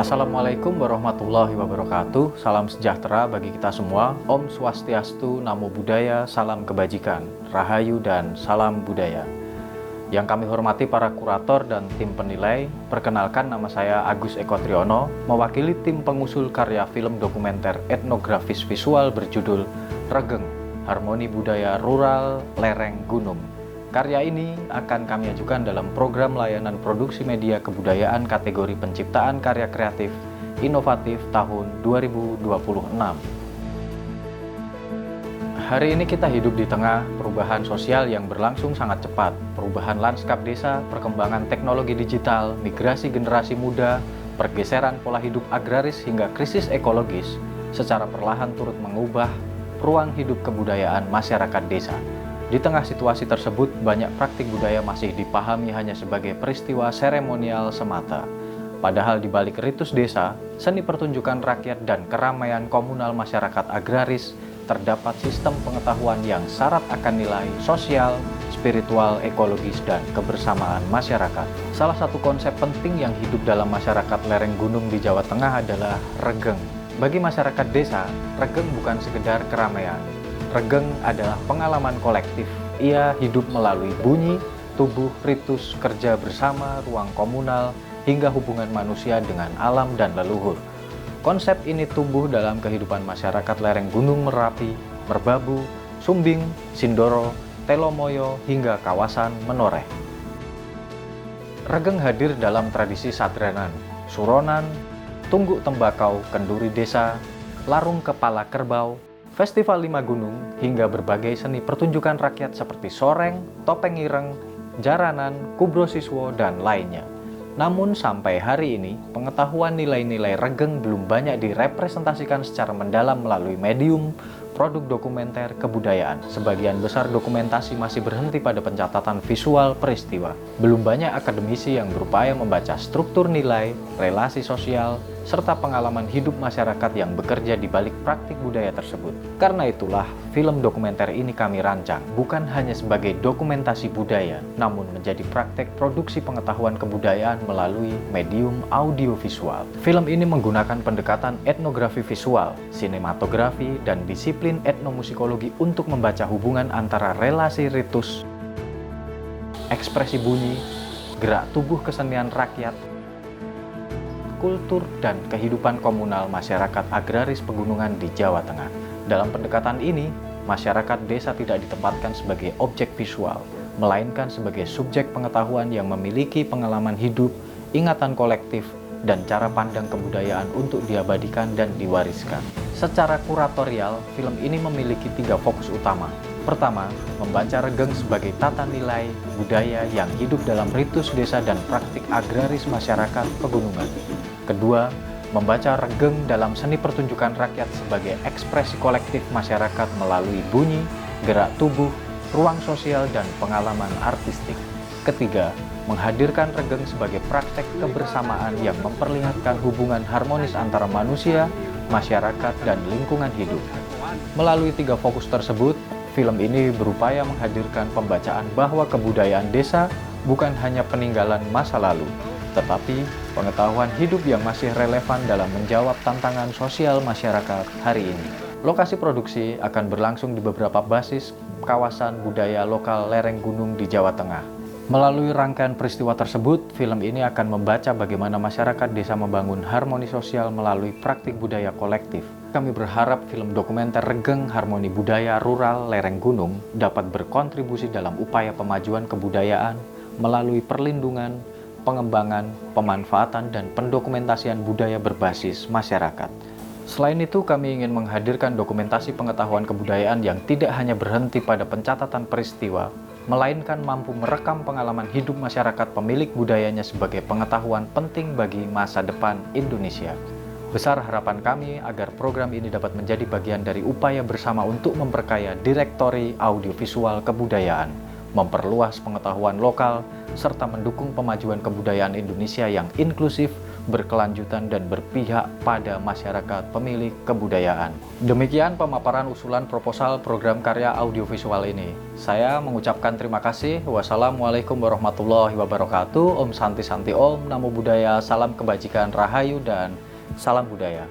Assalamualaikum warahmatullahi wabarakatuh. Salam sejahtera bagi kita semua. Om Swastiastu, Namo Buddhaya, salam kebajikan, rahayu dan salam budaya. Yang kami hormati para kurator dan tim penilai, perkenalkan nama saya Agus Eko Triyono, mewakili tim pengusul karya film dokumenter etnografis visual berjudul Regeng, Harmoni Budaya Rural Lereng Gunung. Karya ini akan kami ajukan dalam program layanan produksi media kebudayaan kategori penciptaan karya kreatif inovatif tahun 2026. Hari ini kita hidup di tengah perubahan sosial yang berlangsung sangat cepat. Perubahan lanskap desa, perkembangan teknologi digital, migrasi generasi muda, pergeseran pola hidup agraris hingga krisis ekologis secara perlahan turut mengubah ruang hidup kebudayaan masyarakat desa. Di tengah situasi tersebut, banyak praktik budaya masih dipahami hanya sebagai peristiwa seremonial semata. Padahal di balik ritus desa, seni pertunjukan rakyat dan keramaian komunal masyarakat agraris, terdapat sistem pengetahuan yang syarat akan nilai sosial, spiritual, ekologis, dan kebersamaan masyarakat. Salah satu konsep penting yang hidup dalam masyarakat lereng gunung di Jawa Tengah adalah regeng. Bagi masyarakat desa, regeng bukan sekedar keramaian. Regeng adalah pengalaman kolektif. Ia hidup melalui bunyi, tubuh, ritus, kerja bersama, ruang komunal, hingga hubungan manusia dengan alam dan leluhur. Konsep ini tumbuh dalam kehidupan masyarakat lereng Gunung Merapi, Merbabu, Sumbing, Sindoro, Telomoyo, hingga kawasan Menoreh. Regeng hadir dalam tradisi sadrenan, suronan, tungguk tembakau, kenduri desa, larung kepala kerbau, Festival Lima Gunung, hingga berbagai seni pertunjukan rakyat seperti soreng, topeng ireng, jaranan, kubro siswo, dan lainnya. Namun sampai hari ini, pengetahuan nilai-nilai regeng belum banyak direpresentasikan secara mendalam melalui medium, produk dokumenter, kebudayaan. Sebagian besar dokumentasi masih berhenti pada pencatatan visual peristiwa. Belum banyak akademisi yang berupaya membaca struktur nilai, relasi sosial, serta pengalaman hidup masyarakat yang bekerja di balik praktik budaya tersebut. Karena itulah, film dokumenter ini kami rancang, bukan hanya sebagai dokumentasi budaya, namun menjadi praktek produksi pengetahuan kebudayaan melalui medium audiovisual. Film ini menggunakan pendekatan etnografi visual, sinematografi, dan disiplin etnomusikologi untuk membaca hubungan antara relasi ritus, ekspresi bunyi, gerak tubuh kesenian rakyat, kultur, dan kehidupan komunal masyarakat agraris pegunungan di Jawa Tengah. Dalam pendekatan ini, masyarakat desa tidak ditempatkan sebagai objek visual, melainkan sebagai subjek pengetahuan yang memiliki pengalaman hidup, ingatan kolektif, dan cara pandang kebudayaan untuk diabadikan dan diwariskan. Secara kuratorial, film ini memiliki 3 fokus utama. Pertama, membaca regeng sebagai tata nilai budaya yang hidup dalam ritus desa dan praktik agraris masyarakat pegunungan. Kedua, membaca regeng dalam seni pertunjukan rakyat sebagai ekspresi kolektif masyarakat melalui bunyi, gerak tubuh, ruang sosial, dan pengalaman artistik. Ketiga, menghadirkan regeng sebagai praktek kebersamaan yang memperlihatkan hubungan harmonis antara manusia, masyarakat, dan lingkungan hidup. Melalui 3 fokus tersebut, film ini berupaya menghadirkan pembacaan bahwa kebudayaan desa bukan hanya peninggalan masa lalu, tetapi pengetahuan hidup yang masih relevan dalam menjawab tantangan sosial masyarakat hari ini. Lokasi produksi akan berlangsung di beberapa basis kawasan budaya lokal lereng gunung di Jawa Tengah. Melalui rangkaian peristiwa tersebut, film ini akan membaca bagaimana masyarakat desa membangun harmoni sosial melalui praktik budaya kolektif. Kami berharap film dokumenter Regeng Harmoni Budaya Rural Lereng Gunung dapat berkontribusi dalam upaya pemajuan kebudayaan melalui perlindungan, pengembangan, pemanfaatan, dan pendokumentasian budaya berbasis masyarakat. Selain itu, kami ingin menghadirkan dokumentasi pengetahuan kebudayaan yang tidak hanya berhenti pada pencatatan peristiwa, melainkan mampu merekam pengalaman hidup masyarakat pemilik budayanya sebagai pengetahuan penting bagi masa depan Indonesia. Besar harapan kami agar program ini dapat menjadi bagian dari upaya bersama untuk memperkaya direktori audiovisual kebudayaan, memperluas pengetahuan lokal, serta mendukung pemajuan kebudayaan Indonesia yang inklusif, berkelanjutan dan berpihak pada masyarakat pemilik kebudayaan. Demikian pemaparan usulan proposal program karya audiovisual ini. Saya mengucapkan terima kasih. Wassalamualaikum warahmatullahi wabarakatuh. Om Santi Santi Om, Namo Buddhaya, salam kebajikan, rahayu, dan salam budaya.